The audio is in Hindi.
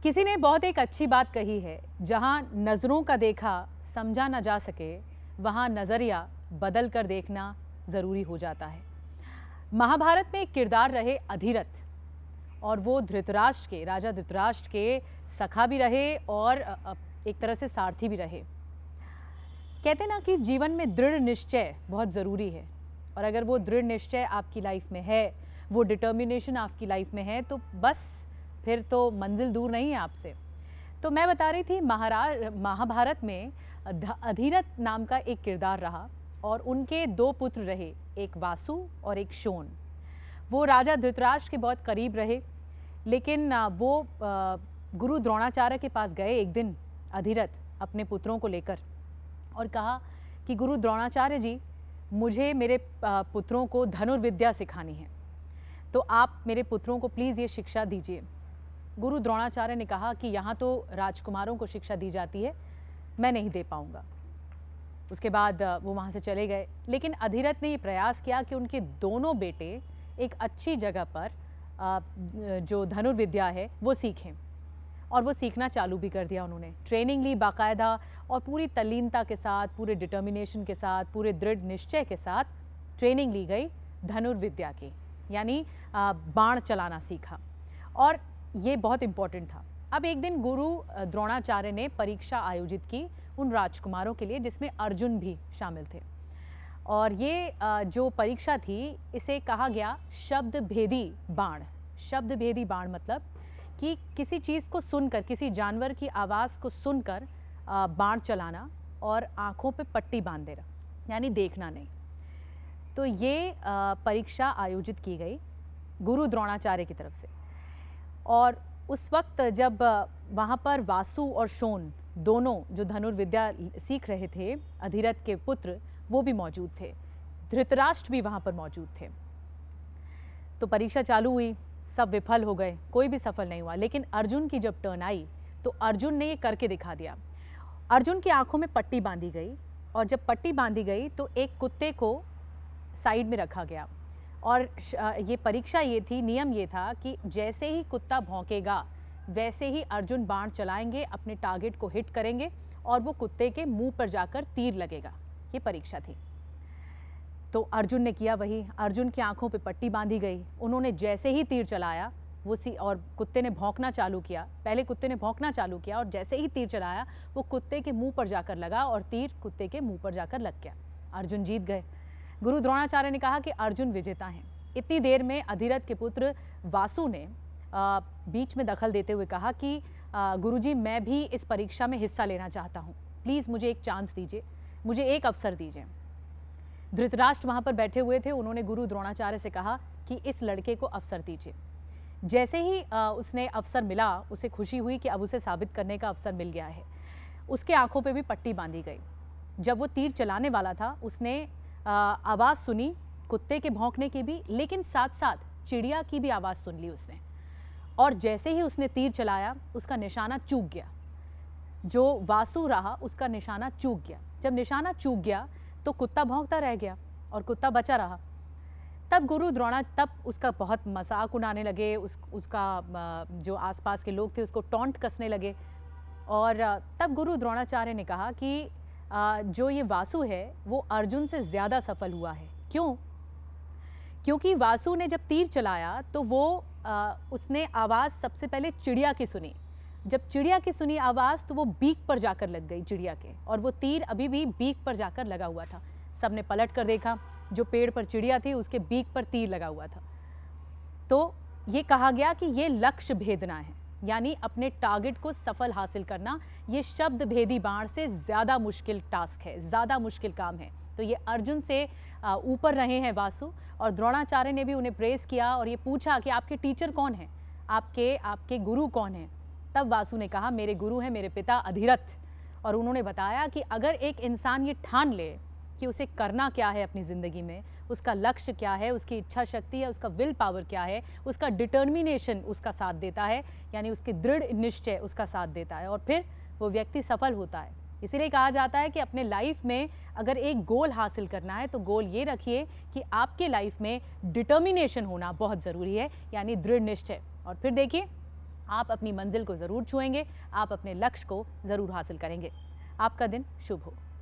किसी ने बहुत एक अच्छी बात कही है, जहाँ नज़रों का देखा समझा ना जा सके, वहाँ नज़रिया बदल कर देखना ज़रूरी हो जाता है। महाभारत में एक किरदार रहे अधिरथ, और वो धृतराष्ट्र के, राजा धृतराष्ट्र के सखा भी रहे और एक तरह से सारथी भी रहे। कहते ना कि जीवन में दृढ़ निश्चय बहुत ज़रूरी है, और अगर वो दृढ़ निश्चय आपकी लाइफ में है, वो डिटर्मिनेशन आपकी लाइफ में है, तो बस फिर तो मंजिल दूर नहीं है आपसे। तो मैं बता रही थी महाभारत में अधिरथ नाम का एक किरदार रहा, और उनके दो पुत्र रहे, एक वासु और एक शोन। वो राजा धृतराष्ट्र के बहुत करीब रहे, लेकिन वो गुरु द्रोणाचार्य के पास गए एक दिन अधिरथ अपने पुत्रों को लेकर, और कहा कि गुरु द्रोणाचार्य जी, मुझे मेरे पुत्रों को धनुर्विद्या सिखानी है, तो आप मेरे पुत्रों को प्लीज़ ये शिक्षा दीजिए। गुरु द्रोणाचार्य ने कहा कि यहाँ तो राजकुमारों को शिक्षा दी जाती है, मैं नहीं दे पाऊँगा। उसके बाद वो वहाँ से चले गए, लेकिन अधिरथ ने ये प्रयास किया कि उनके दोनों बेटे एक अच्छी जगह पर जो धनुर्विद्या है वो सीखें, और वो सीखना चालू भी कर दिया। उन्होंने ट्रेनिंग ली बाकायदा, और पूरी तल्लीनता के साथ, पूरे डिटर्मिनेशन के साथ, पूरे दृढ़ निश्चय के साथ ट्रेनिंग ली गई धनुर्विद्या की, यानी बाण चलाना सीखा, और ये बहुत इम्पॉर्टेंट था। अब एक दिन गुरु द्रोणाचार्य ने परीक्षा आयोजित की उन राजकुमारों के लिए, जिसमें अर्जुन भी शामिल थे। और ये जो परीक्षा थी, इसे कहा गया शब्द भेदी बाण। शब्द भेदी बाण मतलब कि किसी चीज़ को सुनकर, किसी जानवर की आवाज़ को सुनकर बाण चलाना, और आँखों पे पट्टी बांध देना, यानी देखना नहीं। तो ये परीक्षा आयोजित की गई गुरु द्रोणाचार्य की तरफ से, और उस वक्त जब वहाँ पर वासु और शोन दोनों जो धनुर्विद्या सीख रहे थे, अधिरथ के पुत्र, वो भी मौजूद थे। धृतराष्ट्र भी वहाँ पर मौजूद थे। तो परीक्षा चालू हुई, सब विफल हो गए, कोई भी सफल नहीं हुआ। लेकिन अर्जुन की जब टर्न आई, तो अर्जुन ने ये करके दिखा दिया। अर्जुन की आंखों में पट्टी बांधी गई, और जब पट्टी बांधी गई तो एक कुत्ते को साइड में रखा गया, और ये परीक्षा ये थी, नियम ये था कि जैसे ही कुत्ता भौंकेगा वैसे ही अर्जुन बाण चलाएंगे, अपने टारगेट को हिट करेंगे, और वो कुत्ते के मुंह पर जाकर तीर लगेगा। ये परीक्षा थी। तो अर्जुन ने किया वही। अर्जुन की आंखों पे पट्टी बांधी गई, उन्होंने जैसे ही तीर चलाया और कुत्ते ने भौंकना चालू किया। पहले कुत्ते ने भौंकना चालू किया, और जैसे ही तीर चलाया वो कुत्ते के मुंह पर जाकर लगा, और तीर कुत्ते के मुंह पर जाकर लग गया। अर्जुन जीत गए। गुरु द्रोणाचार्य ने कहा कि अर्जुन विजेता हैं। इतनी देर में अधिरथ के पुत्र वासु ने बीच में दखल देते हुए कहा कि गुरुजी, मैं भी इस परीक्षा में हिस्सा लेना चाहता हूँ, प्लीज़ मुझे एक चांस दीजिए, मुझे एक अवसर दीजिए। धृतराष्ट्र वहाँ पर बैठे हुए थे, उन्होंने गुरु द्रोणाचार्य से कहा कि इस लड़के को अवसर दीजिए। जैसे ही उसने अवसर मिला, उसे खुशी हुई कि अब उसे साबित करने का अवसर मिल गया है। उसके आंखों पे भी पट्टी बांधी गई। जब वो तीर चलाने वाला था, उसने आवाज़ सुनी कुत्ते के भौंकने की भी, लेकिन साथ साथ चिड़िया की भी आवाज़ सुन ली उसने, और जैसे ही उसने तीर चलाया, उसका निशाना चूक गया। जो वासु रहा, उसका निशाना चूक गया। जब निशाना चूक गया तो कुत्ता भौंकता रह गया, और कुत्ता बचा रहा। तब उसका बहुत मजाक उड़ाने लगे, उसका जो आसपास के लोग थे उसको टॉन्ट कसने लगे। और तब गुरु द्रोणाचार्य ने कहा कि जो ये वासु है वो अर्जुन से ज़्यादा सफल हुआ है। क्यों? क्योंकि वासु ने जब तीर चलाया तो वो उसने आवाज़ सबसे पहले चिड़िया की सुनी। जब चिड़िया की सुनी आवाज़, तो वो बीक पर जाकर लग गई चिड़िया के, और वो तीर अभी भी बीक पर जाकर लगा हुआ था। सबने पलट कर देखा, जो पेड़ पर चिड़िया थी उसके बीक पर तीर लगा हुआ था। तो ये कहा गया कि ये लक्ष्य भेदना है, यानी अपने टारगेट को सफल हासिल करना। ये शब्द भेदी बाण से ज़्यादा मुश्किल टास्क है, ज़्यादा मुश्किल काम है। तो ये अर्जुन से ऊपर रहे हैं वासु, और द्रोणाचार्य ने भी उन्हें प्रेस किया, और ये पूछा कि आपके टीचर कौन हैं, आपके गुरु कौन हैं। तब वासु ने कहा, मेरे गुरु हैं मेरे पिता अधिरथ। और उन्होंने बताया कि अगर एक इंसान ये ठान ले कि उसे करना क्या है अपनी ज़िंदगी में, उसका लक्ष्य क्या है, उसकी इच्छा शक्ति है, उसका विल पावर क्या है, उसका डिटर्मिनेशन उसका साथ देता है, यानी उसके दृढ़ निश्चय उसका साथ देता है, और फिर वो व्यक्ति सफल होता है। इसीलिए कहा जाता है कि अपने लाइफ में अगर एक गोल हासिल करना है, तो गोल ये रखिए कि आपके लाइफ में डिटर्मिनेशन होना बहुत ज़रूरी है, यानी दृढ़ निश्चय। और फिर देखिए आप अपनी मंजिल को ज़रूर छुएंगे, आप अपने लक्ष्य को ज़रूर हासिल करेंगे। आपका दिन शुभ हो।